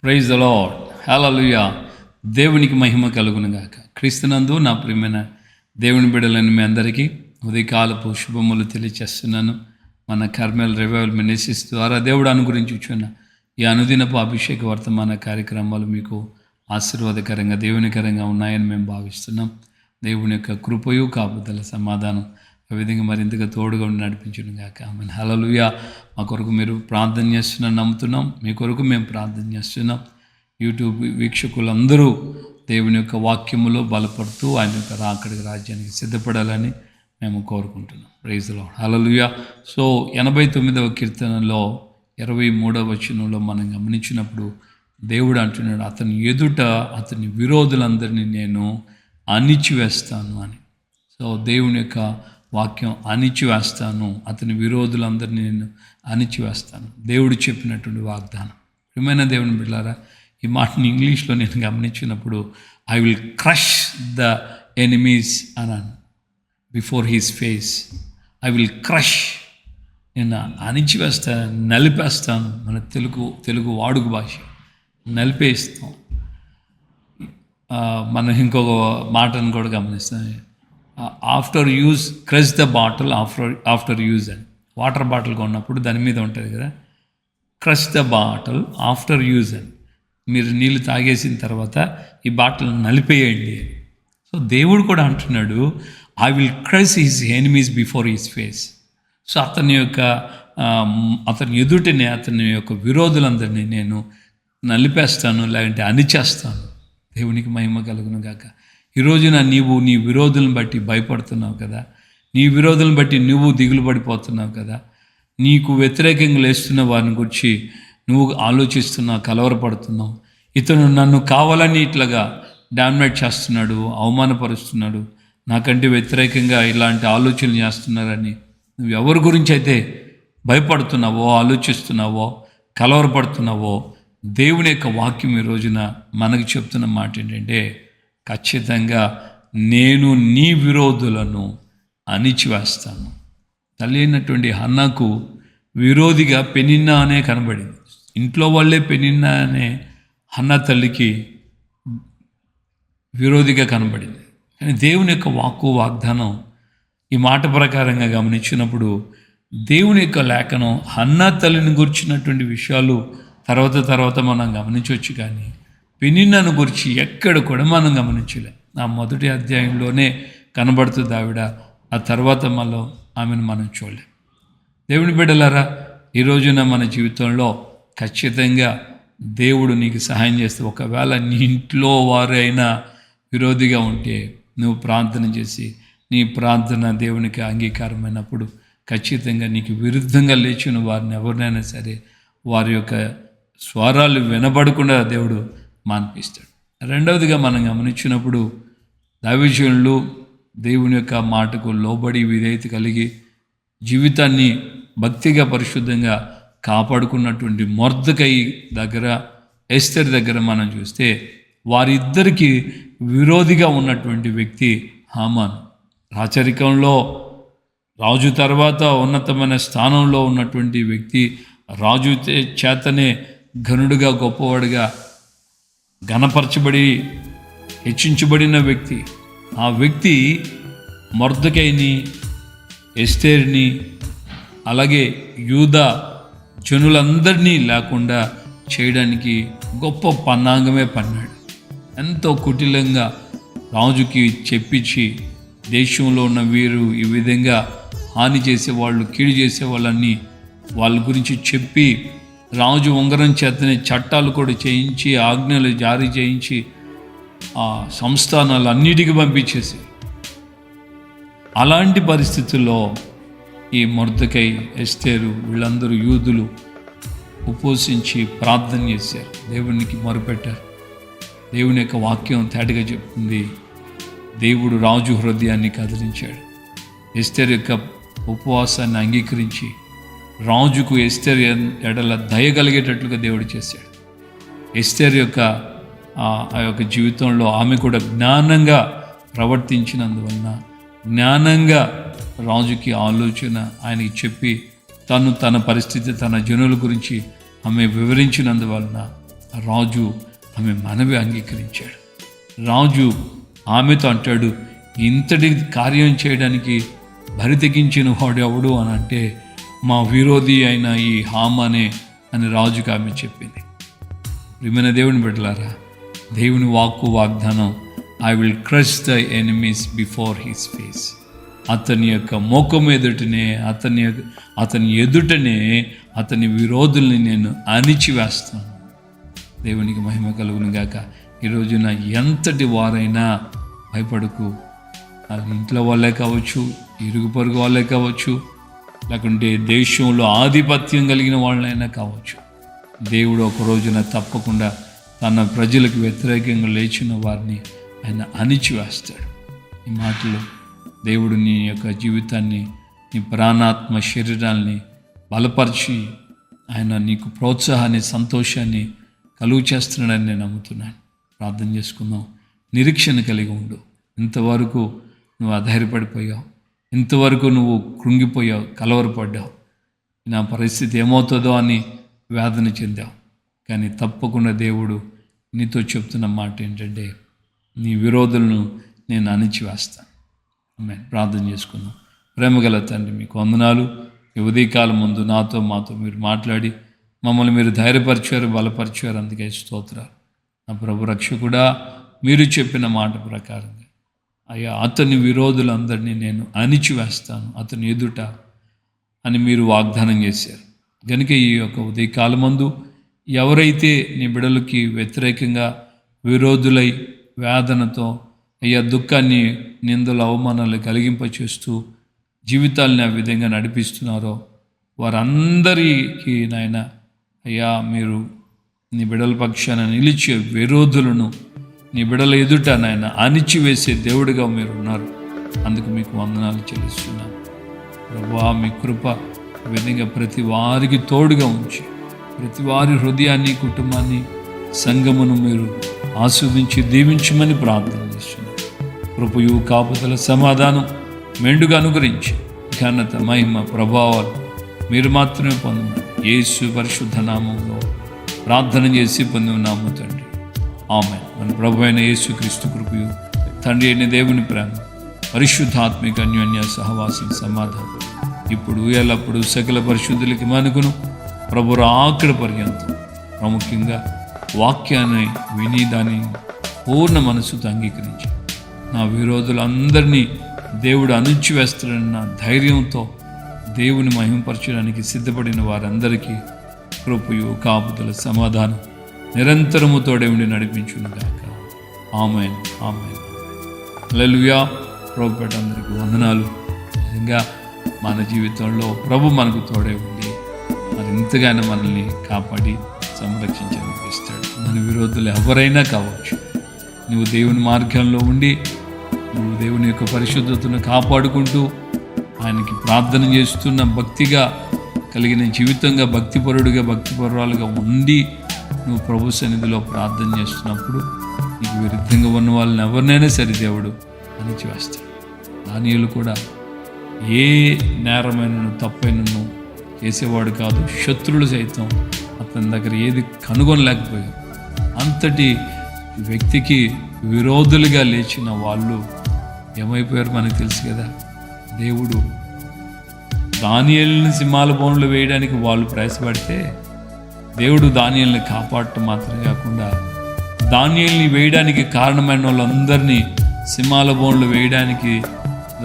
Praise the lord. హల్లెలూయా. దేవునికి మహిమ కలుగును గాక. క్రీస్తునందు నా ప్రియమైన దేవుని బిడ్డలని మీ అందరికీ ఉదయకాలపు శుభములు తెలియచేస్తున్నాను. మన కర్మల్ రివైవల్ మినిస్ట్రీస్ ద్వారా దేవుడు అనుగురించి ఇచ్చిన ఈ అనుదినపు అభిషేక వర్తమాన కార్యక్రమాలు మీకు ఆశీర్వాదకరంగా దేవునికరంగా ఉన్నాయని మేము భావిస్తున్నాం. దేవుని యొక్క కృపయు కాపుదల సమాధానం ఆ విధంగా మరింతగా తోడుగా ఉండి నడిపించును గాక. ఆమేన్. హల్లెలూయా. మా కొరకు మీరు ప్రార్థన చేస్తున్నారని నమ్ముతున్నాం. మీ కొరకు మేము ప్రార్థన చేస్తున్నాం. యూట్యూబ్ వీక్షకులందరూ దేవుని యొక్క వాక్యములో బలపడుతూ ఆయన యొక్క రాకడికి రాజ్యానికి సిద్ధపడాలని మేము కోరుకుంటున్నాం. Praise the Lord. Hallelujah. So 89వ కీర్తనలో 23వ వచనంలో మనం గమనించినప్పుడు దేవుడు అంటున్నాడు, అతని ఎదుట అతని విరోధులందరినీ నేను అణిచివేస్తాను అని. సో దేవుని యొక్క వాక్యం అణిచివేస్తాను, అతని విరోధులందరినీ నేను అణిచివేస్తాను, దేవుడు చెప్పినటువంటి వాగ్దానం. ప్రియమైన దేవుని బిడ్డలారా, ఈ మాటని ఇంగ్లీష్లో నేను గమనించినప్పుడు I will crush the enemies అన్నాను. Before his face I will crush, నేను అణిచివేస్తాను, నలిపేస్తాను. మన తెలుగు వాడుక భాష నలిపేస్తాం. మనం ఇంకొక మాటను కూడా గమనిస్తాం, after use crush the bottle after use అని. వాటర్ బాటిల్ కొన్నప్పుడు దాని మీద ఉంటుంది కదా, crush the bottle after use అని. మీరు నీళ్ళు తాగేసిన తర్వాత ఈ బాటిల్ నలిపేయండి అని. సో దేవుడు కూడా అంటున్నాడు, I will crush his enemies before his face. So అతని ఎదుటనే అతని యొక్క విరోధులందరినీ నేను నలిపేస్తాను, లేదంటే అణిచేస్తాను. దేవునికి మహిమ కలుగును గాక. ఈ రోజున నీవు నీ విరోధులను బట్టి భయపడుతున్నావు కదా, నీ విరోధులను బట్టి నువ్వు దిగులు పడిపోతున్నావు కదా, నీకు వ్యతిరేకంగా లేస్తున్న వారిని గురించి నువ్వు ఆలోచిస్తున్నావు, కలవరపడుతున్నావు. ఇతను నన్ను కావాలని ఇట్లాగా డామినేట్ చేస్తున్నాడు, అవమానపరుస్తున్నాడు, నాకంటే వ్యతిరేకంగా ఇలాంటి ఆలోచనలు చేస్తున్నారని నువ్వు ఎవరి గురించి అయితే భయపడుతున్నావో, ఆలోచిస్తున్నావో, కలవరపడుతున్నావో, దేవుని యొక్క వాక్యం ఈ రోజున మనకు చెప్తున్న మాట ఏంటంటే, ఖచ్చితంగా నేను నీ విరోధులను అణిచివేస్తాను. తల్లి అయినటువంటి హన్నాకు విరోధిగా పెనిన్నా అనే కనబడింది. ఇంట్లో వాళ్ళే పెనిన్నా అనే హన్నా తల్లికి విరోధిగా కనబడింది. కానీ దేవుని యొక్క వాగ్దానం ఈ మాట ప్రకారంగా గమనించినప్పుడు దేవుని యొక్క లేఖనం హన్నా తల్లిని గురించినటువంటి విషయాలు తర్వాత మనం గమనించవచ్చు, కానీ పెనిన్నాను గురించి ఎక్కడ కూడా మనం గమనించలే. ఆ మొదటి అధ్యాయంలోనే కనబడుతుంది ఆవిడ, ఆ తర్వాత మళ్ళీ ఆమెను మనం చూడలేం. దేవుని బిడ్డలారా, ఈ రోజున మన జీవితంలో ఖచ్చితంగా దేవుడు నీకు సహాయం చేస్తే, ఒకవేళ నీ ఇంట్లో వారైనా విరోధిగా ఉంటే నువ్వు ప్రార్థన చేసి నీ ప్రార్థన దేవునికి అంగీకారమైనప్పుడు ఖచ్చితంగా నీకు విరుద్ధంగా లేచిన వారిని ఎవరినైనా సరే వారి యొక్క స్వరాలు వినబడకుండా దేవుడు మాన్పిస్తాడు. రెండవదిగా మనం గమనించినప్పుడు దైవజనులు దేవుని యొక్క మాటకు లోబడి విధేయత కలిగి జీవితాన్ని భక్తిగా పరిశుద్ధంగా కాపాడుకున్నటువంటి మొర్దెకై దగ్గర, ఎస్తేర్ దగ్గర మనం చూస్తే వారిద్దరికి విరోధిగా ఉన్నటువంటి వ్యక్తి హామాను. రాచరికంలో రాజు తర్వాత ఉన్నతమైన స్థానంలో ఉన్నటువంటి వ్యక్తి, రాజు చేతనే ఘనుడిగా గొప్పవాడిగా ఘనపరచబడి హెచ్చించబడిన వ్యక్తి. ఆ వ్యక్తి మొర్దెకైని, ఎస్తేర్ని, అలాగే యూదా జనులందరినీ లేకుండా చేయడానికి గొప్ప పన్నాంగమే పన్నాడు. ఎంతో కుటిలంగా రాజుకి చెప్పించి, దేశంలో ఉన్న వీరు ఈ విధంగా హాని చేసేవాళ్ళు, కీడు చేసేవాళ్ళని వాళ్ళ గురించి చెప్పి రాజు ఉంగరం చేతనే చట్టాలు కూడా చేయించి, ఆజ్ఞలు జారీ చేయించి ఆ సంస్థానాలు అన్నిటికీ పంపించేసి, అలాంటి పరిస్థితుల్లో ఈ మొర్దెకై, ఎస్తేరు వీళ్ళందరూ యూదులు ఉపవసించి ప్రార్థన చేశారు, దేవునికి మొరపెట్టారు. దేవుని యొక్క వాక్యం తేటగా చెప్తుంది, దేవుడు రాజు హృదయాన్ని కదిలించాడు. ఎస్తేరు యొక్క ఉపవాసాన్ని అంగీకరించి రాజుకు ఎస్తేర్ ఎడల దయ కలిగేటట్లుగా దేవుడు చేశాడు. ఎస్తేర్ యొక్క ఆ యొక్క జీవితంలో ఆమె కూడా జ్ఞానంగా ప్రవర్తించినందువలన, జ్ఞానంగా రాజుకి ఆలోచన ఆయనకి చెప్పి తన పరిస్థితి, తన జనుల గురించి ఆమె వివరించినందువలన ఆ రాజు ఆమె మనవి అంగీకరించాడు. రాజు ఆమెతో అంటాడు, ఇంతటి కార్యం చేయడానికి బరి తెగించిన వాడు ఎవడు అని అంటే మా విరోధి అయిన ఈ హామానే అని రాజుకి ఆమె చెప్పింది. ప్రియమైన దేవుని బిడ్డలారా, దేవుని వాగ్దానం, I will crush the enemies before his face. అతని యొక్క మోకం ఎదుటనే అతని ఎదుటనే అతని విరోధుల్ని నేను అణిచివేస్తాను. దేవునికి మహిమ కలుగును గాక. ఈ రోజున ఎంతటి వారైనా భయపడకు. అది ఇంట్లో వాళ్ళే కావచ్చు, ఇరుగు పొరుగు వాళ్ళే కావచ్చు, లేకుంటే దేశంలో ఆధిపత్యం కలిగిన వాళ్ళైనా కావచ్చు. దేవుడు ఒక రోజున తప్పకుండా తన ప్రజలకు వ్యతిరేకంగా లేచిన వారిని ఆయన అణిచివేస్తాడు. ఈ మాటలు దేవుడు నీ యొక్క జీవితాన్ని, నీ ప్రాణాత్మ శరీరాల్ని బలపరిచి ఆయన నీకు ప్రోత్సాహాన్ని, సంతోషాన్ని కలుగు చేస్తున్నాడని నేను నమ్ముతున్నాను. ప్రార్థన చేసుకుందాం. నిరీక్షణ కలిగి ఉండు. ఇంతవరకు నువ్వు అధైర్యపడిపోయావు, ఇంతవరకు నువ్వు కృంగిపోయావు, కలవరపడ్డావు, నా పరిస్థితి ఏమవుతుందో అని వేదన చెందావు. కానీ తప్పకుండా దేవుడు నీతో చెప్తున్న మాట ఏంటంటే, నీ విరోధులను నేను అణిచివేస్తాను. ఆమేన్. ప్రార్థన చేసుకుందాం. ప్రేమగల తండ్రి, మీకు వందనాలు. ఈ ఉదయకాలం ముందు మాతో మీరు మాట్లాడి మమ్మల్ని మీరు ధైర్యపరిచారు, బలపరిచారు. అందుకే స్తోత్రాలు. నా ప్రభు రక్షకుడా, మీరు చెప్పిన మాట ప్రకారంగా అయ్యా, అతని విరోధులందరినీ నేను అణిచివేస్తాను అతని ఎదుట అని మీరు వాగ్దానం చేశారు. కనుక ఈ యొక్క ఉదయకాలమందు ఎవరైతే నీ బిడ్డలకి వ్యతిరేకంగా విరోధులై వేదనతో అయ్యా దుఃఖాన్ని, నిందలు, అవమానాలు కలిగింపచేస్తూ జీవితాలని ఆ విధంగా నడిపిస్తున్నారో వారందరికీ నాయన అయ్యా మీరు నీ బిడ్డల పక్షాన నిలిచే విరోధులను నీ బిడ్డల ఎదుట నాయన అణిచివేసే దేవుడిగా మీరు ఉన్నారు. అందుకు మీకు వందనాలు చెల్లిస్తున్నాను ప్రభువా. మీ కృప ఈ విధంగా ప్రతి వారికి తోడుగా ఉంచి ప్రతి వారి హృదయాన్ని, కుటుంబాన్ని, సంఘమును మీరు ఆస్వాదించి దీవించమని ప్రార్థన చేస్తున్నాను. కృపయు, కాపుదల, సమాధానం మెండుగా అనుగ్రహించి ఘనత, మహిమ, ప్రభావాలు మీరు మాత్రమే పొందమని యేసు పరిశుద్ధ నామంలో ప్రార్థన చేసి పొంది ఉన్నాము తండ్రి. ఆమేన్. మన ప్రభు అయిన యేసుక్రీస్తు కృపయు, తండ్రి అయిన దేవుని ప్రేమ, పరిశుద్ధాత్మిక అన్యోన్య సహవాసం, సమాధానం ఇప్పుడు ఎల్లప్పుడు సకల పరిశుద్ధులకి మనుకును ప్రభు రాకడ పర్యంతం ప్రాముఖ్యంగా వాక్యాన్ని విని దాన్ని పూర్ణ మనసుతో అంగీకరించి నా విరోధులందరినీ దేవుడు అణిచివేస్తాడన్న ధైర్యంతో దేవుని మహిమపరచడానికి సిద్ధపడిన వారందరికీ కృపయు, కాపుదల, సమాధానం నిరంతరము తోడే ఉండి నడిపించుగాక. ఆమేన్, ఆమేన్. హల్లెలూయా. ప్రభు పేట అందరికీ వందనాలు. నిజంగా మన జీవితంలో ప్రభు మనకు తోడే ఉండి మరింతగానే మనల్ని కాపాడి సంరక్షించడానికి ఇస్తాడు. మన విరోధులు ఎవరైనా కావచ్చు, నువ్వు దేవుని మార్గంలో ఉండి నువ్వు దేవుని యొక్క పరిశుద్ధతను కాపాడుకుంటూ ఆయనకి ప్రార్థన చేస్తున్న భక్తిగా కలిగిన జీవితంగా, భక్తిపరుడుగా, భక్తిపరురాలుగా ఉండి నువ్వు ప్రభు సన్నిధిలో ప్రార్థన చేస్తున్నప్పుడు నీకు విరుద్ధంగా ఉన్న వాళ్ళని ఎవరినైనా సరే దేవుడు అణిచివేస్తాడు. దానియేలు కూడా ఏ నేరమైన తప్పైనను చేసేవాడు కాదు. శత్రువులు సైతం అతని దగ్గర ఏది కనుగొనలేకపోయారు. అంతటి వ్యక్తికి విరోధులుగా లేచిన వాళ్ళు ఏమైపోయారు మనకు తెలుసు కదా. దేవుడు దానియేలుని సింహాల బోనులు వేయడానికి వాళ్ళు ప్రయాసపడితే దేవుడు దానియేలుని కాపాడటం మాత్రమే కాకుండా దానియేలుని వేయడానికి కారణమైన వాళ్ళందరినీ సింహాల బోనులు వేయడానికి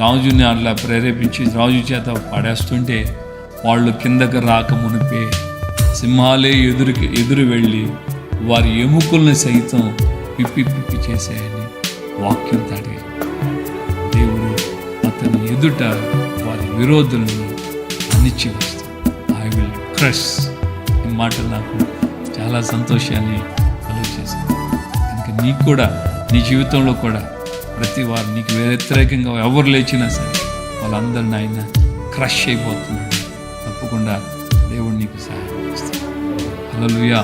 రాజుని అట్లా ప్రేరేపించి రాజు చేత పడేస్తుంటే వాళ్ళు కిందకు రాక మునిపే సింహాలే ఎదురు వెళ్ళి వారి ఎముకల్ని సైతం పిప్పి చేసాయని వాక్యం తాడే దేవుడు అతని ఎదుట వారి విరోధులను అణిచివేస్తాడు. I will crush. ఈ మాటలు నాకు చాలా సంతోషాన్ని కలుగు చేశాను. కనుక నీకు కూడా నీ జీవితంలో కూడా ప్రతి వారు నీకు వ్యతిరేకంగా ఎవరు లేచినా సరే వాళ్ళందరినీ ఆయన క్రష్ అయిపోతున్నాడు. తప్పకుండా దేవుడు నీకు సహాయం చేస్తాడు. హల్లెలూయా.